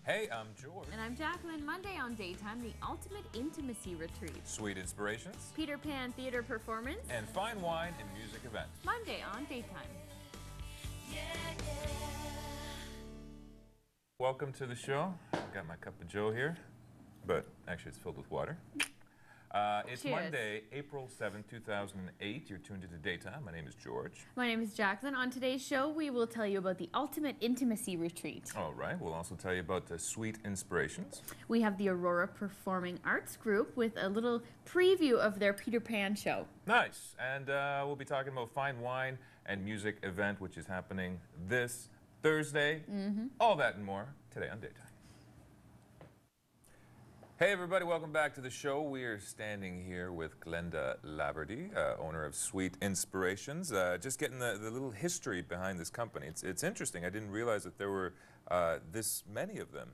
Hey, I'm George. And I'm Jacqueline. Monday on Daytime, the Ultimate Intimacy Retreat. Sweet Inspirations. Peter Pan Theater Performance. And Fine Wine and Music Event. Monday on Daytime. Welcome to the show. I've got my cup of joe here, but actually it's filled with water. It's Cheers. Monday, April 7th, 2008. You're tuned into Daytime. My name is George. My name is Jacqueline. On today's show, we will tell you about the Ultimate Intimacy Retreat. All right. We'll also tell you about the Sweet Inspirations. We have the Aurora Performing Arts Group with a little preview of their Peter Pan show. Nice. And we'll be talking about Fine Wine and Music Event, which is happening this Thursday. All that and more today on Daytime. Hey everybody, welcome back to the show. We are standing here with Glenda Laverty, owner of Sweet Inspirations. Just getting the little history behind this company. It's interesting. I didn't realize that there were this many of them.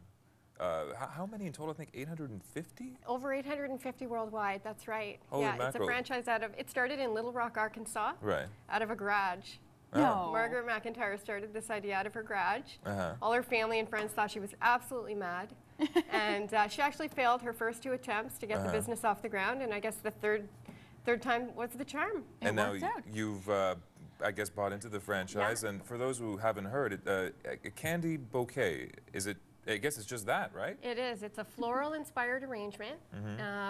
How many in total? I think 850? Over 850 worldwide, that's right. Holy yeah, it's a mackerel. franchise it started in Little Rock, Arkansas, Right. out of a garage. No. Margaret McIntyre started this idea out of her garage. All her family and friends thought she was absolutely mad. And she actually failed her first 2 attempts to get the business off the ground, and I guess the third time was the charm. And now you've, I guess, bought into the franchise. Yeah. And for those who haven't heard it, a candy bouquet, is it? I guess it's just that, right? It is. It's a floral-inspired arrangement,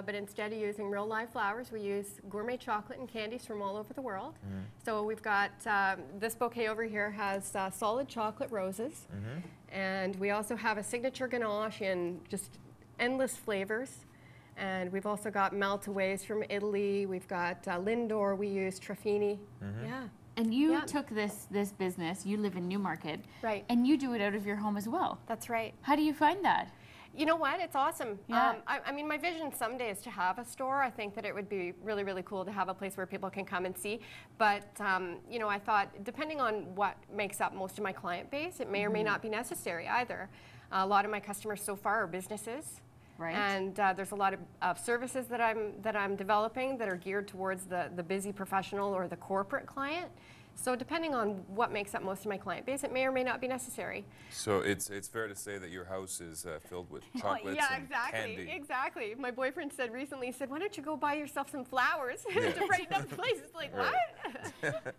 but instead of using real live flowers, we use gourmet chocolate and candies from all over the world. So we've got this bouquet over here has solid chocolate roses, and we also have a signature ganache in just endless flavors. And we've also got melt-aways from Italy. We've got Lindor. We use Truffini. Yeah. And you took this business, you live in Newmarket, Right. and you do it out of your home as well. That's right. How do you find that? You know what? It's awesome. Yeah. I mean, my vision someday is to have a store. I think that it would be really, really cool to have a place where people can come and see. But, you know, I thought, depending on what makes up most of my client base, it may or may not be necessary either. A lot of my customers so far are businesses. Right. And there's a lot of services that I'm developing that are geared towards the busy professional or the corporate client. So depending on what makes up most of my client base, it may or may not be necessary. So it's fair to say that your house is filled with chocolates and candy. Exactly. My boyfriend said recently, he said, why don't you go buy yourself some flowers to brighten up the place? It's like, what?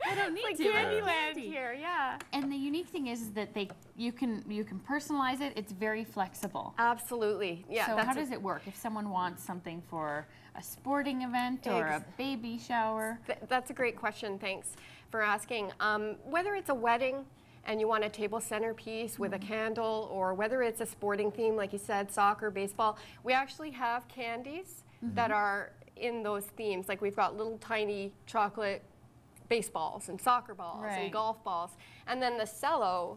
I don't need like to. Candyland here, yeah. And the unique thing is that you can personalize it. It's very flexible. Absolutely, yeah. So how does it work if someone wants something for a sporting event or a baby shower? That's a great question, thanks for asking. Whether it's a wedding and you want a table centerpiece with a candle, or whether it's a sporting theme, like you said, soccer, baseball, we actually have candies that are in those themes. Like we've got little tiny chocolate baseballs and soccer balls and golf balls. And then the cello,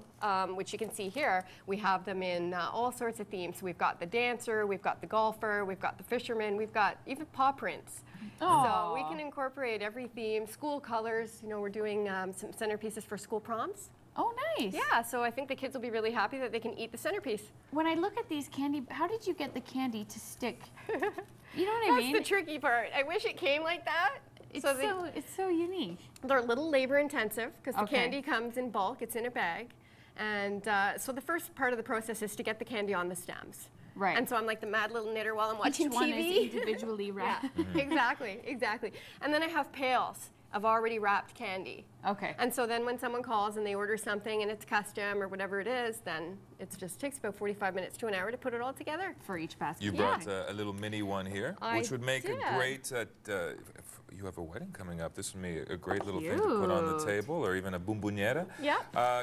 which you can see here, we have them in all sorts of themes. We've got the dancer, we've got the golfer, we've got the fisherman, we've got even paw prints. So we can incorporate every theme, school colors. You know, we're doing some centerpieces for school proms. Oh, nice. Yeah, so I think the kids will be really happy that they can eat the centerpiece. When I look at these candy, how did you get the candy to stick? You know what I mean? That's the tricky part. I wish it came like that. It's so unique. They're a little labor intensive because the candy comes in bulk, it's in a bag. And so the first part of the process is to get the candy on the stems. Right. And so I'm like the mad little knitter while I'm watching Each one TV. is individually wrapped. Yeah, exactly. And then I have pails of already wrapped candy. Okay. And so then when someone calls and they order something and it's custom or whatever it is, then it just takes about 45 minutes to an hour to put it all together. For each basket. You brought a little mini one here, which would make a great, if you have a wedding coming up, this would be a great little thing to put on the table, or even a bomboniera. Yeah.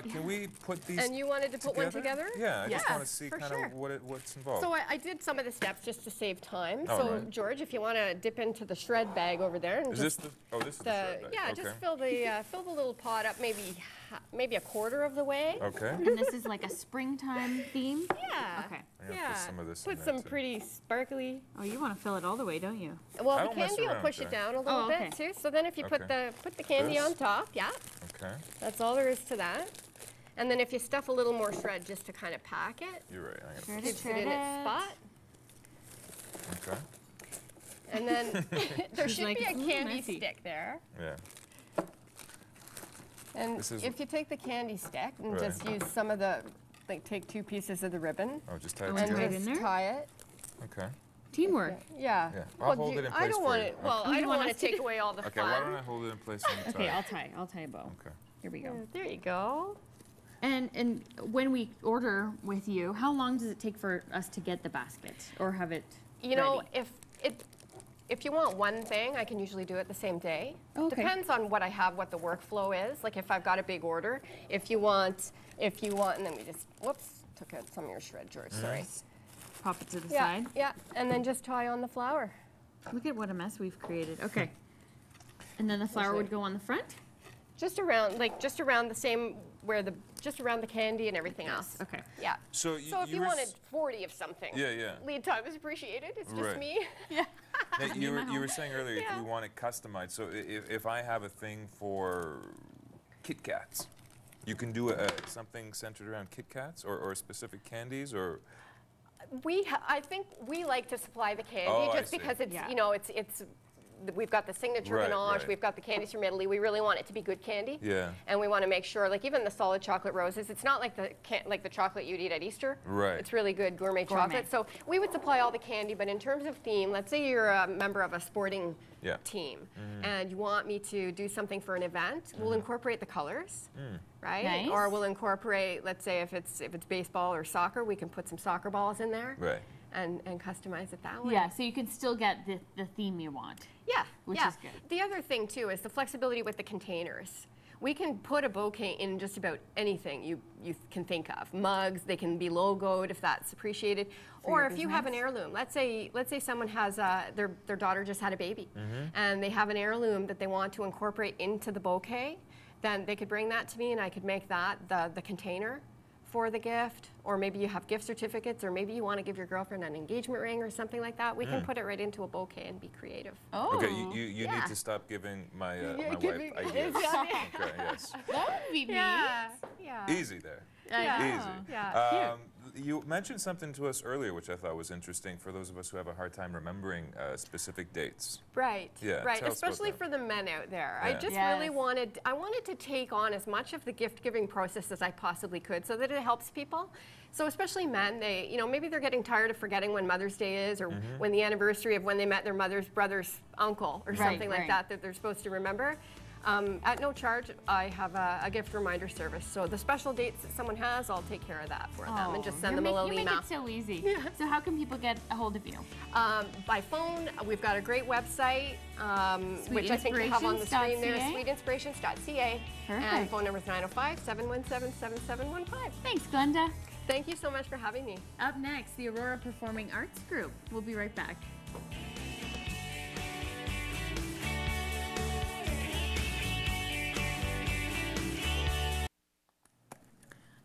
Can we put these And you wanted to put one together? Yeah, I just want to see kind of what's involved. So I did some of the steps just to save time. Oh, so right. George, if you want to dip into the shred bag over there. And Is this the, this is the shred bag. Yeah, just fill the little pot up maybe a quarter of the way. Okay. And this is like a springtime theme? Yeah. Okay. Yeah. Put some of this Put in some there too. pretty sparkly. Oh, you want to fill it all the way, don't you? Well, I the don't mess candy will around, push it okay. down a little bit too. So then if you put the candy This? on top, Okay. that's all there is to that. And then if you stuff a little more shred just to kind of pack it, You're right. I'm Shred gonna it, keeps it in its spot. Okay. And then there should like, be a "Ooh, candy messy." stick there. Yeah. And This is- if you take the candy stick and just use some of the like take 2 pieces of the ribbon Oh, just tie it And and together. right in there? just tie it. Okay. Teamwork. Yeah. Yeah. I'll hold it in I place don't for want you. it. Well, Oh, I you don't want want us to to take do- away all the Okay, fun. why don't I hold it in place and you Okay, tie? I'll tie a bow. Okay. Here we go. Yeah, there you go. And when we order with you, how long does it take for us to get the basket or have it You know, ready? if you want one thing, I can usually do it the same day. Okay. Depends on what I have, what the workflow is. Like if I've got a big order, if you want, and then we just, whoops, took out some of your shred, George, sorry. Pop it to the Yeah, side. yeah, and then just tie on the flower. Look at what a mess we've created. Okay. And then the flower would go on the front? Just around the same, just around the candy and everything else. Okay. Yeah. So if you were wanted 40 of something, Yeah. lead time is appreciated. It's just Right. me. Yeah. Now, you were saying earlier Yeah. if we want it customized. So if I have a thing for Kit Kats, you can do something centered around Kit Kats or specific candies or. I think we like to supply the candy Oh, I just see. because it's, Yeah. you know, it's we've got the signature Right, ganache, right. we've got the candies from Italy. We really want it to be good candy. Yeah. And we want to make sure, like even the solid chocolate roses, it's not like the chocolate you'd eat at Easter. Right. It's really good gourmet chocolate. So we would supply all the candy, but in terms of theme, let's say you're a member of a sporting Yeah. team and you want me to do something for an event, we'll incorporate the colors, right? Nice. Or we'll incorporate, let's say if it's baseball or soccer, we can put some soccer balls in there. Right. And customize it that way. Yeah, so you can still get the theme you want. Yeah, Which yeah. is good. The other thing too is the flexibility with the containers. We can put a bouquet in just about anything you can think of. Mugs, they can be logoed if that's appreciated. Or your if you have an business. heirloom, let's say someone has their daughter just had a baby and they have an heirloom that they want to incorporate into the bouquet, then they could bring that to me and I could make that the container for the gift. Or maybe you have gift certificates, or maybe you want to give your girlfriend an engagement ring or something like that. We can put it right into a bouquet and be creative. Oh. Okay, you yeah. need to stop giving my Yeah, my giving- wife ideas. Okay, yes. That would be neat. Yeah, yeah. Easy there. I know. Easy. Yeah. You mentioned something to us earlier, which I thought was interesting for those of us who have a hard time remembering specific dates. Right, Yeah, right. tell us about Especially that. for the men out there. I Yeah. just Yes. really wanted to take on as much of the gift giving process as I possibly could so that it helps people. So especially men, they, maybe they're getting tired of forgetting when Mother's Day is or when the anniversary of when they met their mother's brother's uncle or something like right. that they're supposed to remember. At no charge, I have a gift reminder service. So the special dates that someone has, I'll take care of that for them and just send them a little You email. make it so easy. So how can people get a hold of you? By phone, we've got a great website, which I think you have on the screen there, SweetInspirations.ca. And Perfect. phone number is 905-717-7715. Thanks, Glenda. Thank you so much for having me. Up next, the Aurora Performing Arts Group. We'll be right back.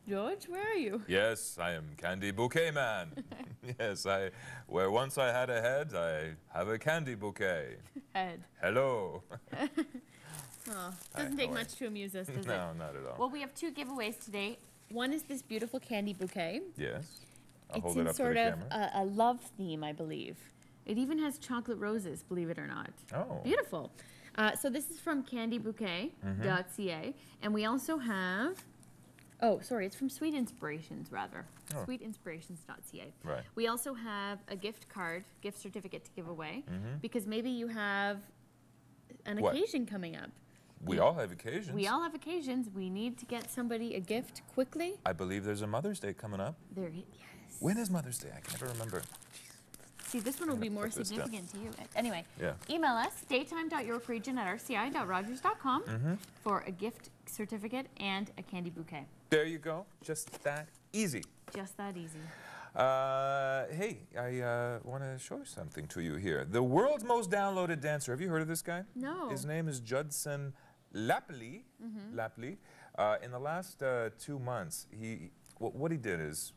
George, where are you? Yes, I am Candy Bouquet Man. Yes, where once I had a head, I have a candy bouquet. Head. Hello. Oh, doesn't take how are much to amuse us, does it? No, not at all. Well, we have 2 giveaways today. One is this beautiful candy bouquet. Yes. I'll It's hold it in up sort to the of camera. a love theme, I believe. It even has chocolate roses, believe it or not. Oh. Beautiful. So this is from candybouquet.ca. And we also have, it's from Sweet Inspirations, rather. Oh. SweetInspirations.ca. Right. We also have a gift certificate to give away, because maybe you have an What? occasion coming up. We all have occasions. We all have occasions. We need to get somebody a gift quickly. I believe there's a Mother's Day coming up. Yes. When is Mother's Day? I can never remember. See, this one will be more put this down. significant to you. Anyway, Yeah. email us, daytime.yorkregen@rci.rogers.com for a gift certificate and a candy bouquet. There you go. Just that easy. Just that easy. Hey, I want to show something to you here. The world's most downloaded dancer. Have you heard of this guy? No. His name is Judson Lapley. Lapley. In the last 2 months, what he did is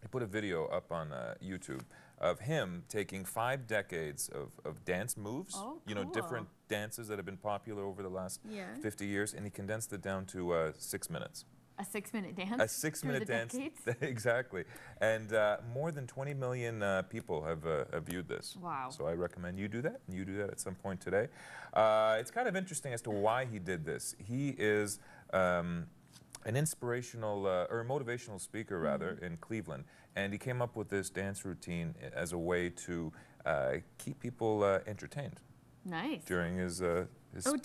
he put a video up on YouTube of him taking 5 decades of dance moves. Oh, You know, cool. different dances that have been popular over the last Yeah. 50 years, and he condensed it down to 6 minutes. A 6-minute dance. A 6-minute through the dance. decades? Exactly. And more than 20 million people have viewed this. Wow. So I recommend you do that, and you do that at some point today. It's kind of interesting as to why he did this. He is an inspirational or a motivational speaker rather in Cleveland, and he came up with this dance routine as a way to keep people entertained. Nice. During his so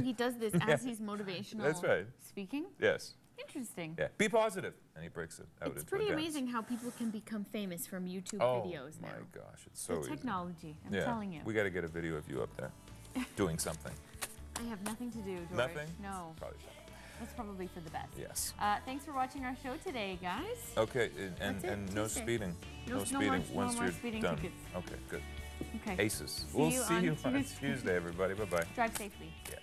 he does this as he's motivational. That's right. Speaking. Yes. Interesting. Yeah. Be positive, and he breaks it out into It's pretty a dance. amazing how people can become famous from YouTube Oh videos now. my gosh, it's so easy. Technology. I'm Yeah. telling you. We got to get a video of you up there doing something. I have nothing to do, George. Nothing? No. Probably not. That's probably for the best. Yes. Thanks for watching our show today, guys. Okay, and That's it, no Tuesday. speeding. No speeding more once speeding you're done. tickets. Okay, good. Okay. Aces. See We'll you see on you on Tuesday. Tuesday, everybody. Bye-bye. Drive safely. Yes.